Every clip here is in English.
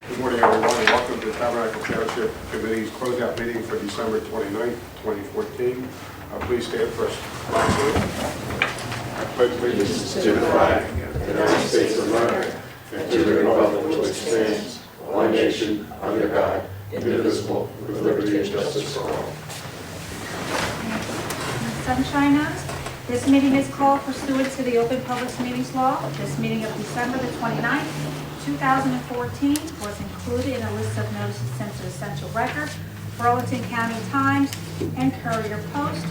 Good morning, everyone, and welcome to the Tabernacle Township Committee's closeout meeting for December 29th, 2014. Please stand first. I pledge allegiance to the flag of the United States of America and to the republic for which it stands, one nation, under God, indivisible, with liberty and justice for all. Sunshine House. This meeting is called pursuant to the Open Public Meetings Law. This meeting of December the 29th, 2014 was included in a list of notices sent to the Central Record, Burlington County Times, and Courier Post,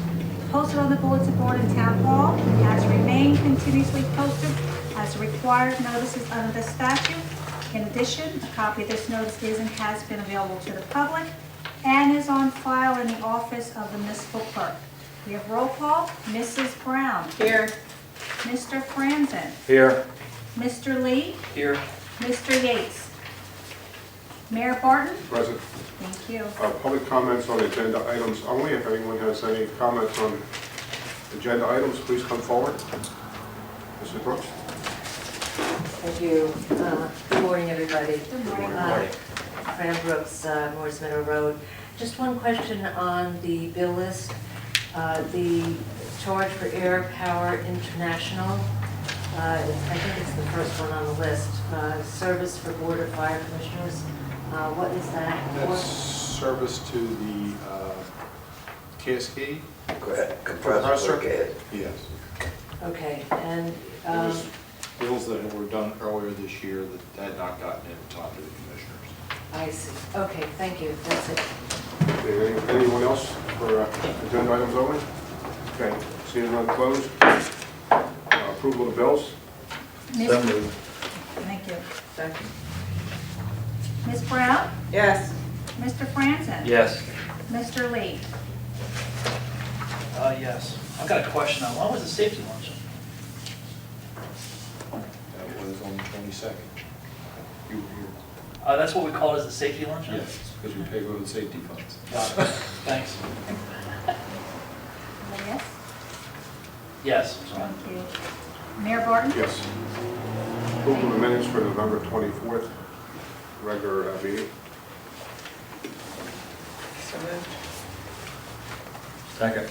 posted on the bulletin board in Town Hall, and has remained continuously posted as required notices under the statute. In addition, a copy of this notice is and has been available to the public and is on file in the office of the municipal clerk. We have roll call. Mrs. Brown. Here. Mr. Franzen. Here. Mr. Lee. Here. Mr. Yates. Mayor Barton. Present. Thank you. Public comments on agenda items only. If anyone has any comments on agenda items, please come forward. Mrs. Brooks. Thank you. Good morning, everybody. Good morning. Fran Brooks, Morris Meadow Road. Just one question on the bill list. The charge for Air Power International, I think it's the first one on the list. Service for Board of Fire Commissioners. What is that for? That's service to the KSK? Compressor. Yes. Okay, and There's bills that were done earlier this year that had not gotten in time to the commissioners. I see. Okay, thank you. That's it. Okay, anyone else for agenda items only? Okay, seeing none closed. Approval of bills. So moved. Thank you. Second. Ms. Brown. Yes. Mr. Franzen. Yes. Mr. Lee. Yes. I've got a question on, when was the safety luncheon? That was on the 22nd. You were here. That's what we call it as the safety luncheon? Yes, because we pay for the safety funds. Got it. Thanks. Yes. Yes. Thank you. Mayor Barton. Yes. Approval of the minutes for November 24th, regular meeting. So moved. Second.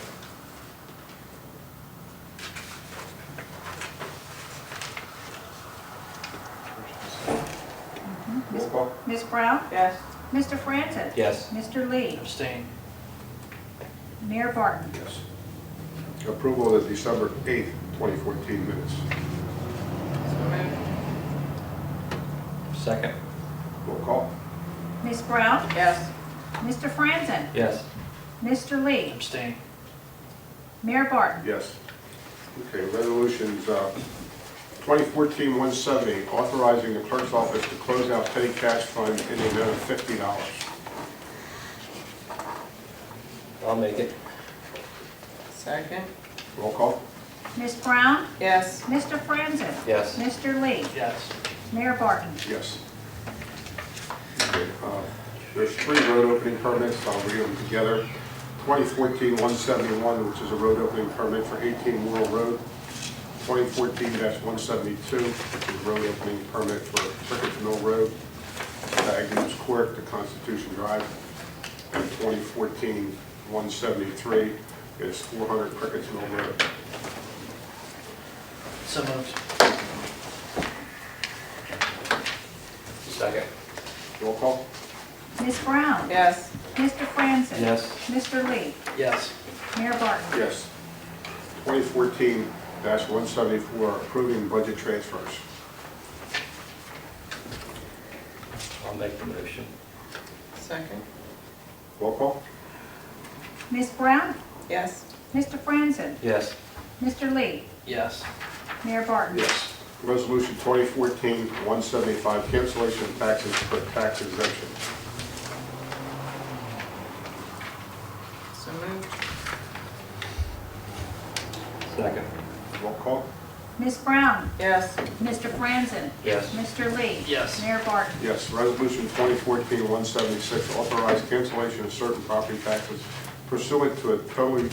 Roll call. Ms. Brown. Yes. Mr. Franzen. Yes. Mr. Lee. Abstain. Mayor Barton. Yes. Approval of the December 8th, 2014 minutes. So moved. Second. Roll call. Ms. Brown. Yes. Mr. Franzen. Yes. Mr. Lee. Abstain. Mayor Barton. Yes. Okay, resolutions, 2014-170, authorizing the clerk's office to close out petty cash fund in the amount of $50. I'll make it. Second. Roll call. Ms. Brown. Yes. Mr. Franzen. Yes. Mr. Lee. Yes. Mayor Barton. Yes. Okay, there's 3 road opening permits. I'll read them together. 2014-171, which is a road opening permit for 18 Morrill Road. 2014-172, which is road opening permit for Cricket's Mill Road, Agnews Court to Constitution Drive. And 2014-173 is 400 Cricket's Mill Road. So moved. Second. Roll call. Ms. Brown. Yes. Mr. Franzen. Yes. Mr. Lee. Yes. Mayor Barton. Yes. 2014-174, approving budget transfers. I'll make the motion. Second. Roll call. Ms. Brown. Yes. Mr. Franzen. Yes. Mr. Lee. Yes. Mayor Barton. Yes. Resolution 2014-175, cancellation of taxes for tax exemption. So moved. Second. Roll call. Ms. Brown. Yes. Mr. Franzen. Yes. Mr. Lee. Yes. Mayor Barton. Yes. Resolution 2014-176, authorize cancellation of certain property taxes pursuant to a totally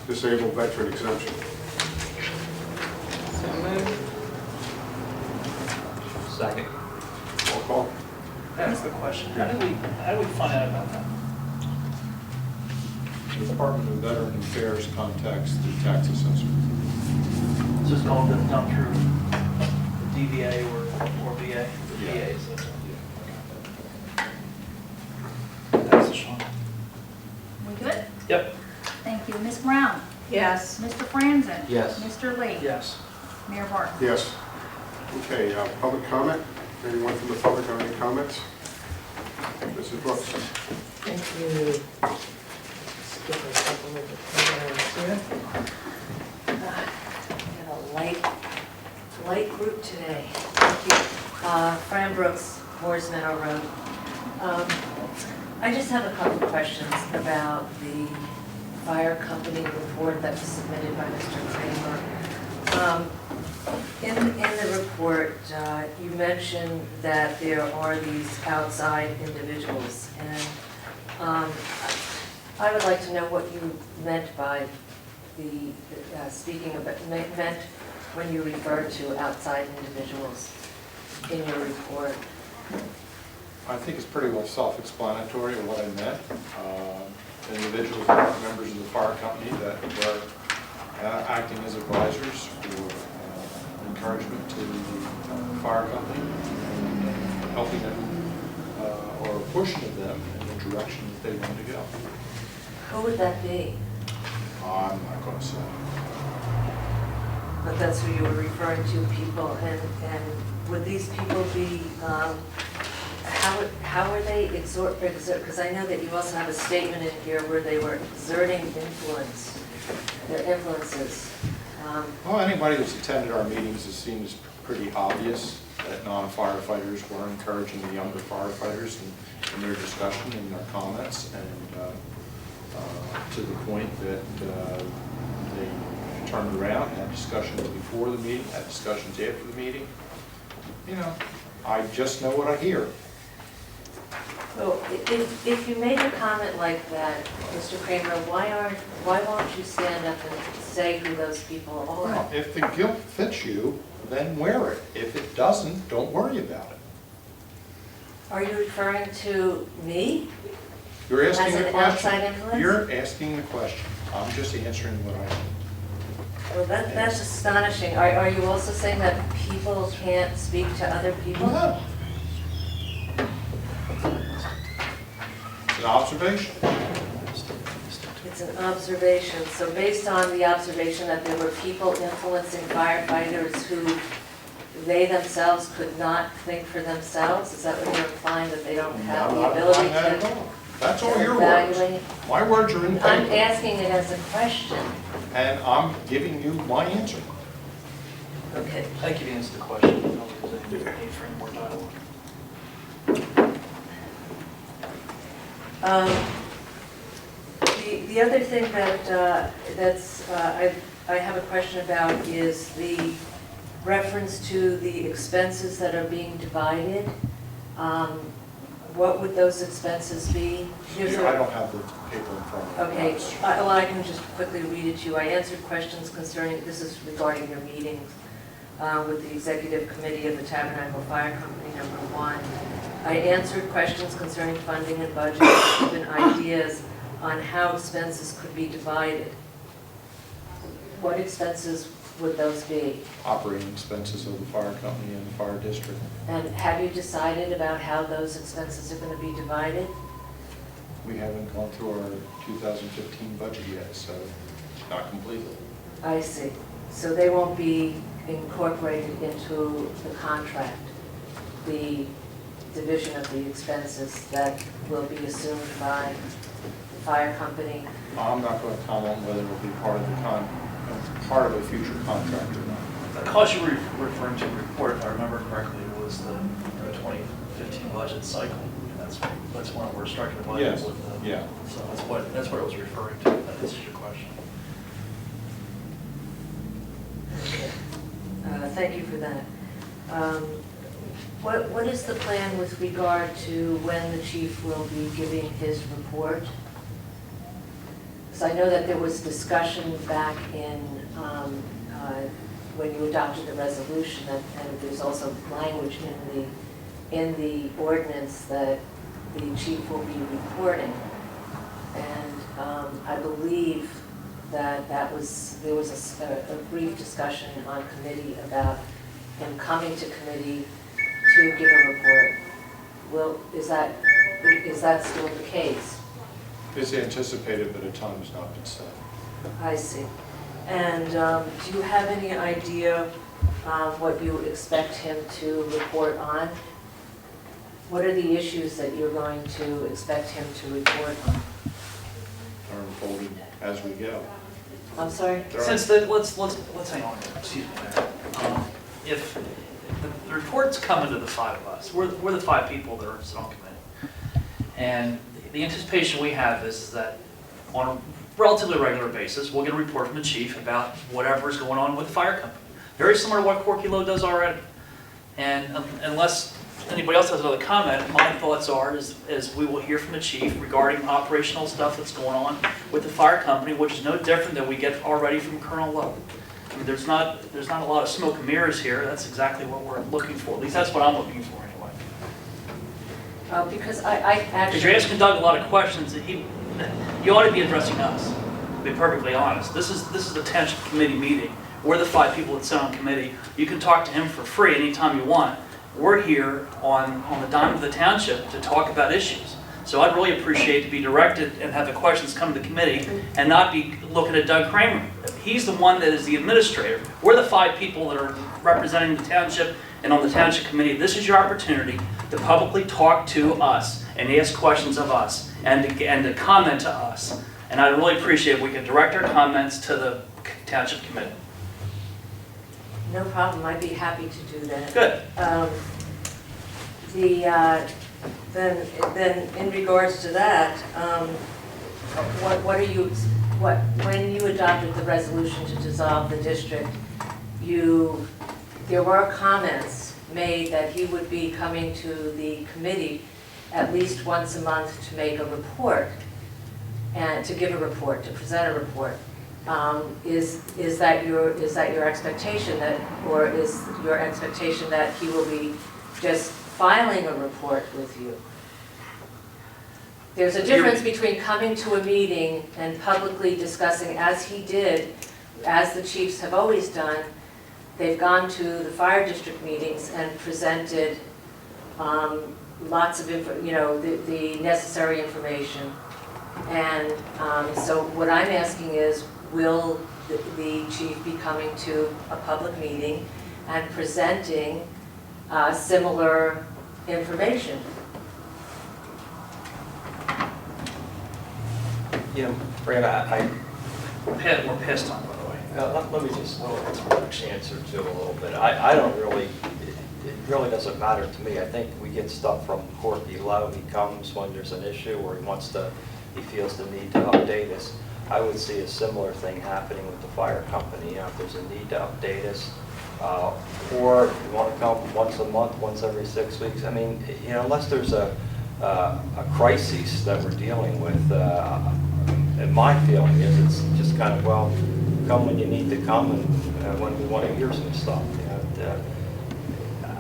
disabled veteran exemption. So moved. Second. Roll call. I have a question. How do we find out about that? The Department of Veteran Affairs contacts the tax assessor. It's just all done through the DVA or VA? The Yeah. VA, so. That's the Sean. We good? Yep. Thank you. Ms. Brown? Yes. Mr. Franzen? Yes. Mr. Lee? Yes. Mayor Barton? Yes. Okay, public comment? Anyone from the public have any comments? Mrs. Brooks? Thank you. Just give me a couple of the programs here. Got a light group today. Thank you. Fran Brooks, Moore's Meadow Road. I just have a couple of questions about the fire company report that was submitted by Mr. Kramer. In the report, you mentioned that there are these outside individuals, and I would like to know what you meant by the, speaking about, meant when you referred to outside individuals in your report. I think it's pretty well self-explanatory of what I meant. Individuals that are members of the fire company that were acting as advisors for encouragement to the fire company and helping them, or a portion of them, in the direction that they wanted to go. Who would that be? I'm not going to say. But that's who you were referring to, people, and would these people be, how are they exert, because I know that you also have a statement in here where they were exerting influence, their influences. Well, anybody who's attended our meetings has seen it's pretty obvious that non-firefighters were encouraging the younger firefighters in their discussion and their comments, and to the point that they turned around, had discussions before the meeting, had discussions after the meeting. You know, I just know what I hear. So if you made a comment like that, Mr. Kramer, why won't you stand up and say who those people are? Well, if the guilt fits you, then wear it. If it doesn't, don't worry about it. Are you referring to me? You're asking As the an question. outside influence? You're asking the question. I'm just answering what I know. Well, that's astonishing. Are you also saying that people can't speak to other people? No. It's an observation. It's an observation. So based on the observation that there were people influencing firefighters who they themselves could not think for themselves, is that what you're implying, that they don't have I'm the not ability implying that at to? all. That's all to your words. evaluate? My words are in I'm paper, asking it as a question. and I'm giving you my answer. Okay. Thank you for answering the question. I don't think there's any need for any more dialogue. The other thing that I have a question about is the reference to the expenses that are being divided. What would those expenses be? I don't have the paper in front of me. Okay, well, I can just quickly read it to you. I answered questions concerning, this is regarding your meetings with the Executive Committee of the Tabernacle Fire Company, number 1. I answered questions concerning funding and budget, given ideas on how expenses could be divided. What expenses would those be? Operating expenses of the fire company and the fire district. And have you decided about how those expenses are going to be divided? We haven't gone through our 2015 budget yet, so not completely. I see. So they won't be incorporated into the contract, the division of the expenses that will be assumed by the fire company? I'm not going to comment on whether it will be part of a future contract or not. The cost you were referring to in the report, if I remember correctly, was the 2015 budget cycle. And that's when we're striking the budget Yes. with the. Yeah. So that's what I was referring to. That answers your question. Okay. Thank you for that. What is the plan with regard to when the chief will be giving his report? Because I know that there was discussion back in, when you adopted the resolution, and there's also language in the in the ordinance that the chief will be reporting. And I believe that there was a brief discussion on committee about him coming to committee to give a report. Well, is that still the case? It's anticipated, but a time has not been set. I see. And do you have any idea what you expect him to report on? What are the issues that you're going to expect him to report on? Are unfolding as we go. I'm sorry? Since let's hang on here, excuse me, Mayor. If the report's coming to the five of us, we're the five people that are on committee. And the anticipation we have is that on a relatively regular basis, we'll get a report from the chief about whatever is going on with the fire company. Very similar to what Corky Lowe does already. And unless anybody else has another comment, my thoughts are is we will hear from the chief regarding operational stuff that's going on with the fire company, which is no different than we get already from Colonel Lowe. I mean, there's not a lot of smoke and mirrors here. That's exactly what we're looking for. At least that's what I'm looking for anyway. Because I actually... Because you're asking Doug a lot of questions that you ought to be addressing us, to be perfectly honest. This is the Township Committee meeting. We're the five people that sit on committee. You can talk to him for free anytime you want. We're here on the dime of the township to talk about issues. So I'd really appreciate to be directed and have the questions come to the committee and not be looking at Doug Kramer. He's the one that is the administrator. We're the five people that are representing the township and on the township committee. This is your opportunity to publicly talk to us and ask questions of us and to comment to us. And I'd really appreciate if we could direct our comments to the township committee. No problem, I'd be happy to do that. Good. Then in regards to that, when you adopted the resolution to dissolve the district, there were comments made that he would be coming to the committee at least once a month to make a report, and to give a report, to present a report. Is that your expectation or is your expectation that he will be just filing a report with you? There's a difference between coming to a meeting and publicly discussing, as he did, as the chiefs have always done. They've gone to the fire district meetings and presented lots of the necessary information. And so what I'm asking is, will the chief be coming to a public meeting and presenting similar information? You know, Fran, We're past time, by the way. let me just answer too a little bit. I don't really, it really doesn't matter to me. I think we get stuff from Corky Lowe. He comes when there's an issue or he feels the need to update us. I would see a similar thing happening with the fire company. You know, if there's a need to update us, or if you want to come once a month, once every 6 weeks. I mean, you know, unless there's a crisis that we're dealing with, and my feeling is it's just kind of, well, come when you need to come and when we want to hear some stuff. You know,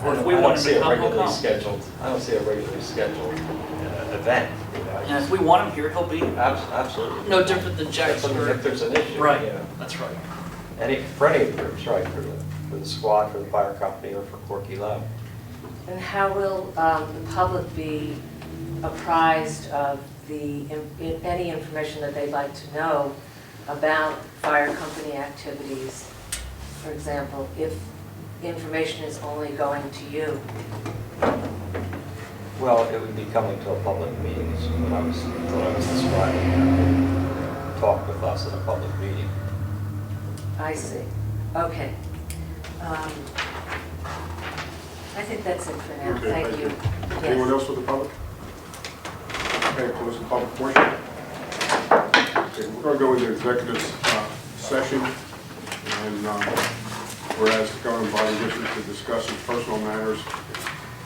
Or if we want him to come, he'll come. I don't see a regularly scheduled event. You know, And if we want him here, he'll be absolutely. no different than Jack's. If there's an issue. Right, You know. that's right. For any groups, right, for the squad, for the fire company, or for Corky Lowe. And how will the public be apprised of any information that they'd like to know about fire company activities? For example, if information is only going to you. Well, it would be coming to a public meeting, is what I was describing. Talk with us at a public meeting. I see. Okay. I think that's it for now. Okay, Thank you. Anyone Yes. else with the public? Okay, close the public portion. Okay, we're going to go into executive session, and whereas the governing body wishes to discuss some personal matters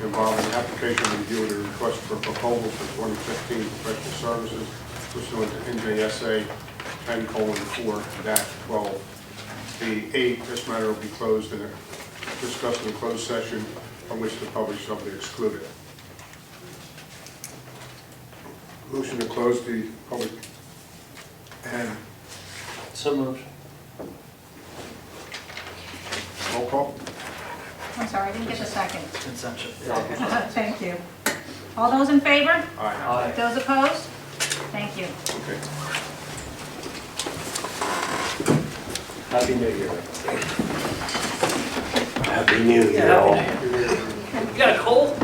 involving application review and a request for proposal for 2015 professional services pursuant to NJSA 10:4-12. The 8, this matter will be closed and discussed in a closed session from which the public shall be excluded. Motion to close the public and So moved. roll call. I'm sorry, I didn't get the second. Consensus. Thank you. All those in favor? Aye. Those opposed? Thank you. Okay. Happy New Year. Happy New Year, all. You got a cold?